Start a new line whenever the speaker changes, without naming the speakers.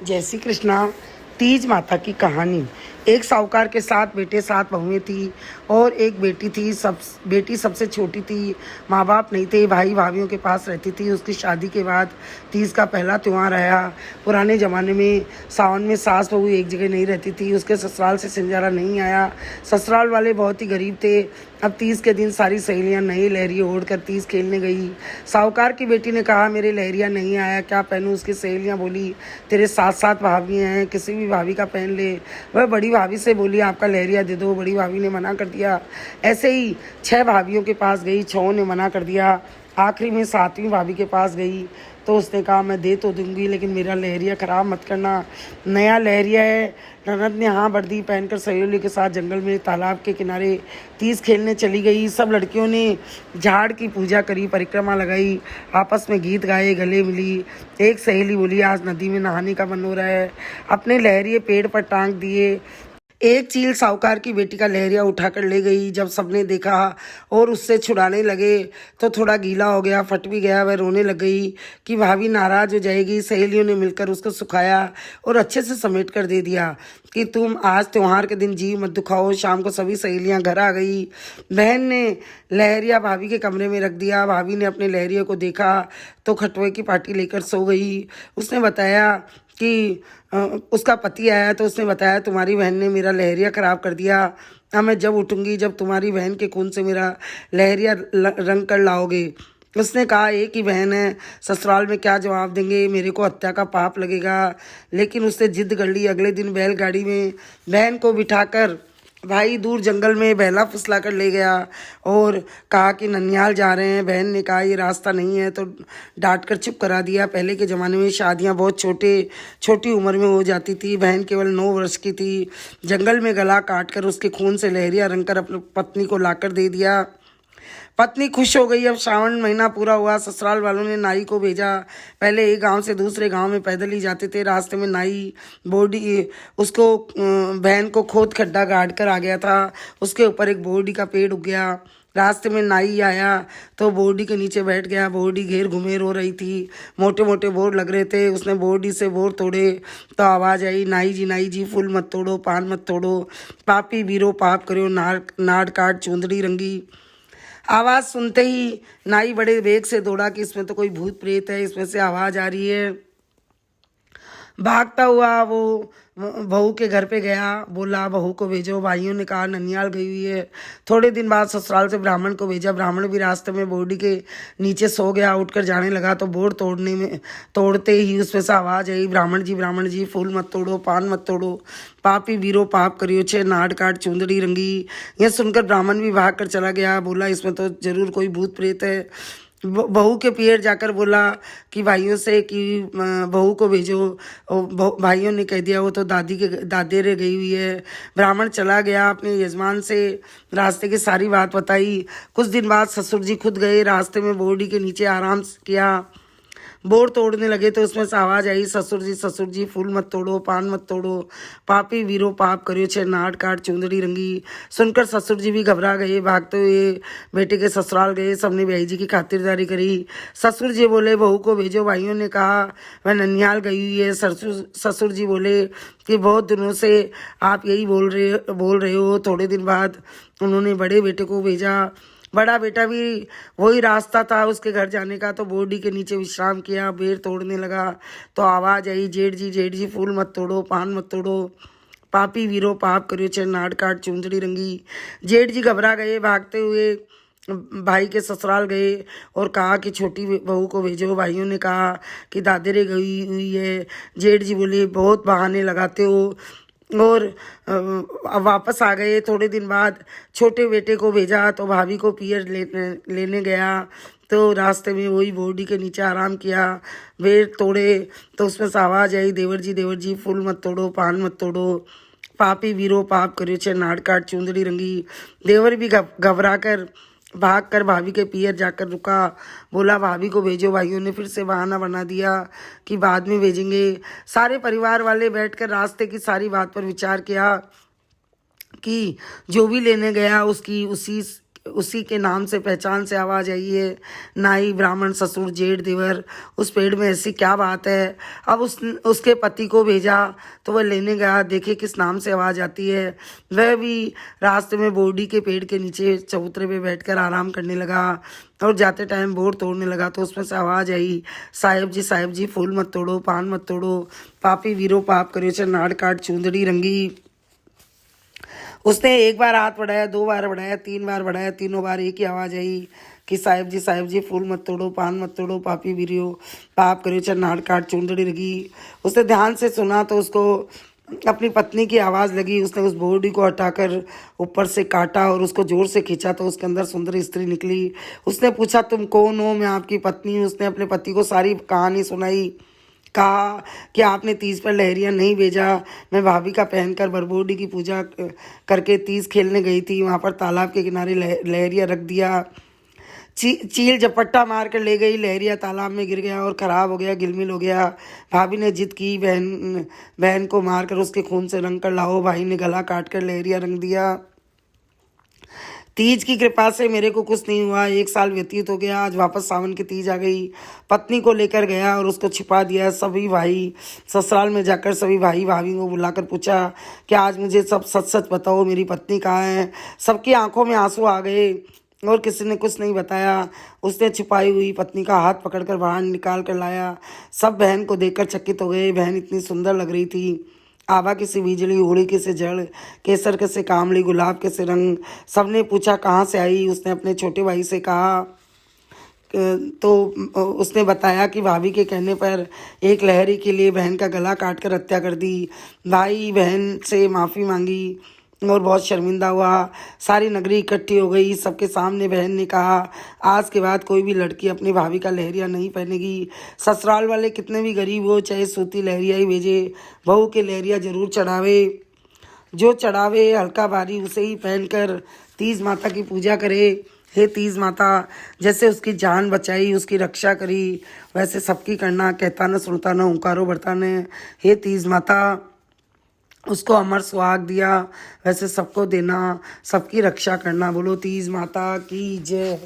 जय श्री कृष्णा। तीज माता की कहानी। एक साहूकार के 7 बेटे 7 बहुएं थी और एक बेटी थी। बेटी सबसे छोटी थी। माँ बाप नहीं थे, भाई भाभियों के पास रहती थी। उसकी शादी के बाद तीज का पहला त्यौहार आया। पुराने ज़माने में सावन में सास बहू एक जगह नहीं रहती थी। उसके ससुराल से सिंजारा नहीं आया। ससुराल वाले बहुत ही गरीब थे। अब तीज के दिन सारी सहेलियां नई लहरिए ओढ़ कर तीज खेलने गई। साहूकार की बेटी ने कहा, मेरे लहरिया नहीं आया, क्या पहनूं? उसकी सहेलियां बोली, तेरे 7 भाभी हैं, किसी भी भाभी का पहन ले। वह बड़ी भाभी से बोली, आपका लहरिया दे दो। बड़ी भाभी ने मना कर दिया। ऐसे ही 6 भाभियों के पास गई, 6 ने मना कर दिया। आखिरी में 7वीं भाभी के पास गई तो उसने कहा, मैं दे तो दूंगी लेकिन मेरा लहरिया ख़राब मत करना, नया लहरिया है। ननद ने हाँ वर्दी पहनकर सहेलियों के साथ जंगल में तालाब के किनारे तीज खेलने चली गई। सब लड़कियों ने झाड़ की पूजा करी, परिक्रमा लगाई, आपस में गीत गाए, गले मिली। एक सहेली बोली, आज नदी में नहाने का मन हो रहा है। अपने लहरिये पेड़ पर टांग दिए। एक चील साहूकार की बेटी का लहरिया उठाकर ले गई। जब सबने देखा और उससे छुड़ाने लगे तो थोड़ा गीला हो गया, फट भी गया। वह रोने लग गई कि भाभी नाराज हो जाएगी। सहेलियों ने मिलकर उसको सुखाया और अच्छे से समेट कर दे दिया कि तुम आज त्योहार के दिन जीव मत दुखाओ। शाम को सभी सहेलियां घर आ गई। बहन ने लहरिया भाभी के कमरे में रख दिया। भाभी ने अपने लहरिये को देखा तो खटुए की पार्टी लेकर सो गई। उसने बताया कि उसका पति आया तो उसने बताया, तुम्हारी बहन ने मेरा लहरिया ख़राब कर दिया। अब मैं जब उठूंगी जब तुम्हारी बहन के खून से मेरा लहरिया रंग कर लाओगे। उसने कहा, एक ही बहन है, ससुराल में क्या जवाब देंगे, मेरे को हत्या का पाप लगेगा। लेकिन उसने जिद कर ली। अगले दिन बैलगाड़ी में बहन को बिठाकर भाई दूर जंगल में बहला फुसला कर ले गया और कहा कि ननिहाल जा रहे हैं। बहन ने कहा, ये रास्ता नहीं है, तो डांट कर चुप करा दिया। पहले के ज़माने में शादियां बहुत छोटी उम्र में हो जाती थी। बहन केवल 9 वर्ष की थी। जंगल में गला काट कर उसके खून से लहरिया रंग कर अपनी पत्नी को लाकर दे दिया। पत्नी खुश हो गई। अब श्रावण महीना पूरा हुआ। ससुराल वालों ने नाई को भेजा। पहले एक गांव से दूसरे गांव में पैदल ही जाते थे। रास्ते में नाई बोर्डी उसको बहन को खोद खड्डा गाड़ कर आ गया था। उसके ऊपर एक बोर्डी का पेड़ उग गया। रास्ते में नाई आया तो बोर्डी के नीचे बैठ गया। बोर्डी घेर घुमेर हो रही थी। मोटे मोटे बोर लग रहे थे। उसने बोर्डी से बोर तोड़े तो आवाज़ आई, नाई जी फूल मत तोड़ो, पान मत तोड़ो, पापी बीरो पाप करो, नाड़ काट चूंदड़ी रंगी। आवाज़ सुनते ही नाई बड़े वेग से दौड़ा कि इसमें तो कोई भूत प्रेत है, इसमें से आवाज़ आ रही है। भागता हुआ वो बहू के घर पे गया। बोला, बहू को भेजो। भाइयों ने कहा, ननिहाल गई हुई है। थोड़े दिन बाद ससुराल से ब्राह्मण को भेजा। ब्राह्मण भी रास्ते में बोर्डी के नीचे सो गया। उठकर जाने लगा तो बोर तोड़ते ही उसमें से आवाज़ आई, ब्राह्मण जी फूल मत तोड़ो, पान मत तोड़ो, पापी बीरो पाप करियो छे, नाड़ काट चूंदड़ी रंगी। यह सुनकर ब्राह्मण भी भाग कर चला गया। बोला, इसमें तो जरूर कोई भूत प्रेत है। बहू के पियर जाकर बोला कि भाइयों से कि बहू को भेजो। भाइयों ने कह दिया, वो तो दादी रे गई हुई है। ब्राह्मण चला गया। अपने यजमान से रास्ते की सारी बात बताई। कुछ दिन बाद ससुर जी खुद गए। रास्ते में बोर्डी के नीचे आराम किया। बोर तोड़ने लगे तो उसमें से आवाज़ आई, ससुर जी फूल मत तोड़ो, पान मत तोड़ो, पापी वीरो पाप करियो छे, नाड़ काट चूंदड़ी रंगी। सुनकर ससुर जी भी घबरा गए। भागते हुए बेटे के ससुराल गए। सबने भाई जी की खातिरदारी करी। ससुर जी बोले, बहू को भेजो। भाइयों ने कहा, वह ननिहाल गई हुई है। ससुर जी बोले कि बहुत दिनों से आप यही बोल रहे हो। थोड़े दिन बाद उन्होंने बड़े बेटे को भेजा। बड़ा बेटा भी वही रास्ता था उसके घर जाने का, तो बोर्डी के नीचे विश्राम किया। बेर तोड़ने लगा तो आवाज़ आई, जेठ जी फूल मत तोड़ो, पान मत तोड़ो, पापी वीरो पाप करियो छे, नाड़ काट चूंदड़ी रंगी। जेठ जी घबरा गए। भागते हुए भाई के ससुराल गए और कहा कि छोटी बहू को भेजो। भाइयों ने कहा कि दादेरे गई हुई है। जेठ जी बोले, बहुत बहाने लगाते हो, और वापस आ गए। थोड़े दिन बाद छोटे बेटे को भेजा तो भाभी को पियर लेने गया तो रास्ते में वही बोर्डी के नीचे आराम किया। बेर तोड़े तो उसमें से आवाज़ आई, देवर जी फूल मत तोड़ो, पान मत तोड़ो, पापी वीरो पाप करियो छे, नाड़ काट चूंदड़ी रंगी। देवर भी घबरा कर भाग कर भाभी के पियर जाकर रुका। बोला, भाभी को भेजो। भाइयों ने फिर से बहाना बना दिया कि बाद में भेजेंगे। सारे परिवार वाले बैठकर रास्ते की सारी बात पर विचार किया कि जो भी लेने गया उसी के नाम से पहचान से आवाज़ आई है। नाई ब्राह्मण ससुर जेठ देवर, उस पेड़ में ऐसी क्या बात है। अब उसके पति को भेजा तो वह लेने गया, देखे किस नाम से आवाज़ आती है। वह भी रास्ते में बोर्डी के पेड़ के नीचे चबूतरे पे बैठकर आराम करने लगा और जाते टाइम बोर तोड़ने लगा तो उसमें से आवाज़ आई, साहेब जी फूल मत तोड़ो, पान मत तोड़ो, पापी वीरो पाप करो, चरनाड़ काट चूंदड़ी रंगी। उसने एक बार हाथ बढ़ाया, 2 बार बढ़ाया, 3 बार बढ़ाया, तीनों बार एक ही आवाज़ आई कि साहेब जी फूल मत तोड़ो, पान मत तोड़ो, पापी वीरो पाप करो, चरनाड़ काट चूंदड़ी रंगी। उसने ध्यान से सुना तो उसको अपनी पत्नी की आवाज़ लगी। उसने उस बोर्डी को हटाकर ऊपर से काटा और उसको जोर से खींचा तो उसके अंदर सुंदर स्त्री निकली। उसने पूछा, तुम कौन हो? मैं आपकी पत्नी हूँ। उसने अपने पति को सारी कहानी सुनाई। कहा कि आपने तीज पर लहरिया नहीं भेजा, मैं भाभी का पहनकर बरबोडी की पूजा करके तीज खेलने गई थी, वहाँ पर तालाब के किनारे लहरिया रख दिया। चील झपट्टा मार कर ले गई, लहरिया तालाब में गिर गया और ख़राब हो गया, गिलमिल हो गया। भाभी ने जिद की, बहन को मारकर उसके खून से रंग कर लाओ। भाई ने गला काट कर लहरिया रंग दिया। तीज की कृपा से मेरे को कुछ नहीं हुआ। 1 साल व्यतीत हो गया, आज वापस सावन की तीज आ गई। पत्नी को लेकर गया और उसको छिपा दिया। सभी भाई ससुराल में जाकर सभी भाई भाभी को बुलाकर पूछा कि आज मुझे सब सच सच बताओ, मेरी पत्नी कहाँ है। सबकी आंखों में आंसू आ गए और किसी ने कुछ नहीं बताया। उसने छुपाई हुई पत्नी का हाथ पकड़कर बाहर निकाल कर लाया। सब बहन को देखकर चकित हो गए। बहन इतनी सुंदर लग रही थी। आभा की सी बिजली, होली के से जड़, केसर के से कामली, गुलाब के से रंग। सबने पूछा कहाँ से आई। उसने अपने छोटे भाई से कहा तो उसने बताया कि भाभी के कहने पर एक लहरी के लिए बहन का गला काट कर हत्या कर दी। भाई बहन से माफ़ी मांगी और बहुत शर्मिंदा हुआ। सारी नगरी इकट्ठी हो गई। सबके सामने बहन ने कहा, आज के बाद कोई भी लड़की अपनी भाभी का लहरिया नहीं पहनेगी। ससुराल वाले कितने भी गरीब हो, चाहे सूती लहरिया ही भेजे, बहू के लहरिया जरूर चढ़ावे। जो चढ़ावे हल्का भारी उसे ही पहनकर तीज माता की पूजा करे। हे तीज माता, जैसे उसकी जान बचाई, उसकी रक्षा करी, वैसे सबकी करना। कहता न सुनता न ओंकारो बढ़ता न। हे तीज माता, उसको अमर सुहाग दिया, वैसे सबको देना, सबकी रक्षा करना। बोलो तीज माता की जय।